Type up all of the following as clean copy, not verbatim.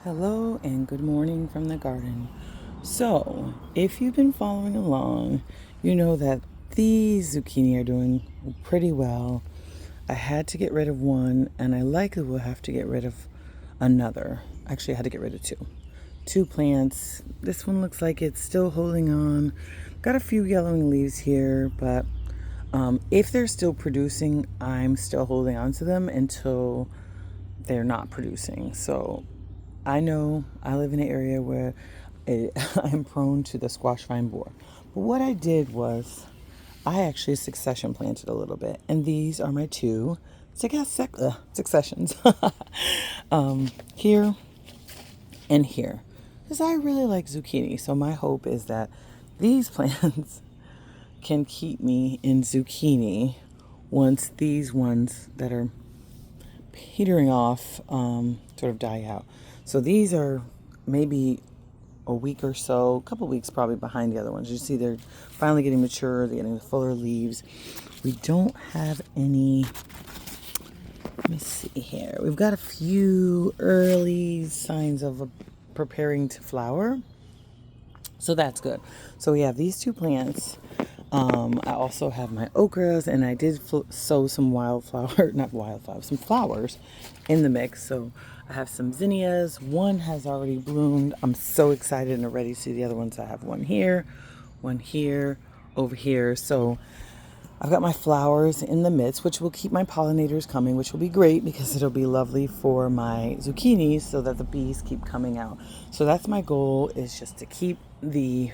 Hello and good morning from the garden. So, if you've been following along, you know that these zucchini are doing pretty well. I had to get rid of one, and I likely will have to get rid of another. Actually, I had to get rid of two. Two plants. This one looks like it's still holding on. Got a few yellowing leaves here, but if they're still producing, I'm still holding on to them until they're not producing. So I know I live in an area where I'm prone to the squash vine borer. But what I did was I actually succession planted a little bit. And these are my two successions here and here. Because I really like zucchini. So my hope is that these plants can keep me in zucchini once these ones that are petering off sort of die out. So these are maybe a week or so, a couple weeks probably behind the other ones. You see they're finally getting mature, they're getting the fuller leaves. We don't have any, let me see here. We've got a few early signs of preparing to flower. So that's good. So we have these two plants. I also have my okras, and I did sow some some flowers in the mix. So I have some zinnias. One has already bloomed. I'm so excited and ready to see the other ones. I have one here, over here. So I've got my flowers in the midst, which will keep my pollinators coming, which will be great because it'll be lovely for my zucchinis so that the bees keep coming out. So that's my goal, is just to keep the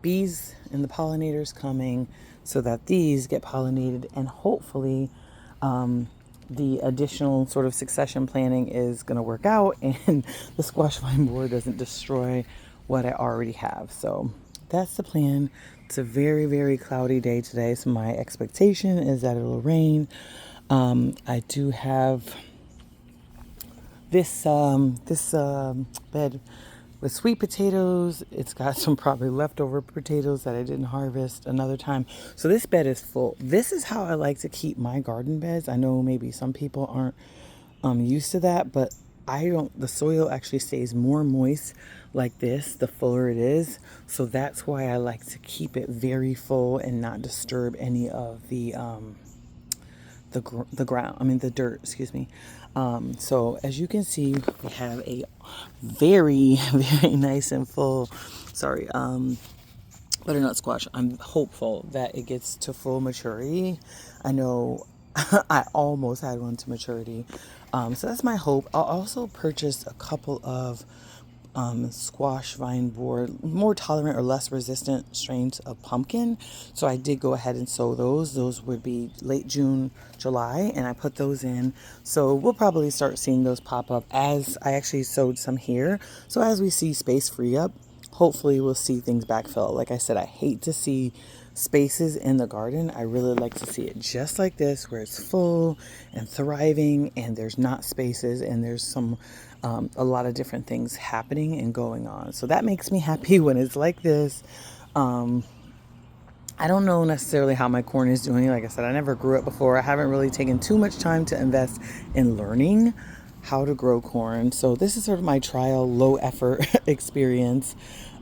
bees and the pollinators coming so that these get pollinated, and hopefully the additional sort of succession planning is going to work out and the squash vine borer doesn't destroy what I already have. So that's the plan. It's a very, very cloudy day today, so my expectation is that it'll rain. I do have this bed with sweet potatoes. It's got some probably leftover potatoes that I didn't harvest another time. So this bed is full. This is how I like to keep my garden beds. I know maybe some people aren't used to that, but I don't. The soil actually stays more moist like this the fuller it is. So that's why I like to keep it very full and not disturb any of the ground, I mean the dirt, excuse me. So as you can see, we have a very very nice and full, sorry, butternut squash. I'm hopeful that it gets to full maturity. I know I almost had one to maturity. So that's my hope. I'll also purchase a couple of squash vine borer, more tolerant or less resistant strains of pumpkin. So I did go ahead and sow those. Those would be late June, July, and I put those in. So we'll probably start seeing those pop up as I actually sowed some here. So as we see space free up, hopefully we'll see things backfill. Like I said, I hate to see spaces in the garden. I really like to see it just like this, where it's full and thriving and there's not spaces and there's some a lot of different things happening and going on. So that makes me happy when it's like this. I don't know necessarily how my corn is doing. Like I said, I never grew it before. I haven't really taken too much time to invest in learning how to grow corn. So this is sort of my trial, low effort experience.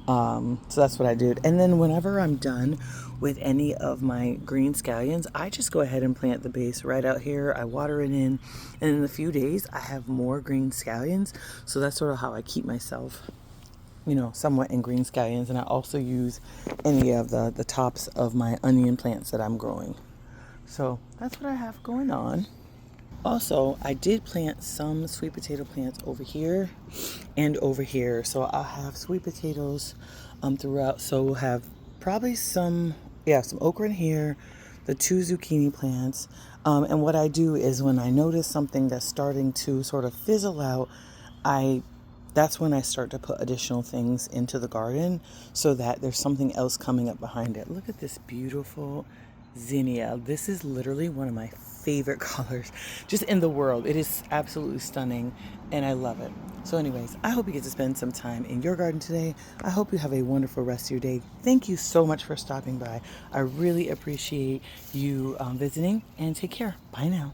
So that's what I did. And then whenever I'm done with any of my green scallions, I just go ahead and plant the base right out here. I water it in, and in a few days I have more green scallions. So that's sort of how I keep myself, somewhat in green scallions. And I also use any of the tops of my onion plants that I'm growing. So that's what I have going on. Also, I did plant some sweet potato plants over here and over here. So I'll have sweet potatoes throughout. So we'll have probably some okra in here, the two zucchini plants. And what I do is when I notice something that's starting to sort of fizzle out, that's when I start to put additional things into the garden so that there's something else coming up behind it. Look at this beautiful zinnia. This is literally one of my favorite colors just in the world. It is absolutely stunning and I love it. So anyways, I hope you get to spend some time in your garden today. I hope you have a wonderful rest of your day. Thank you so much for stopping by. I really appreciate you visiting, and take care. Bye now.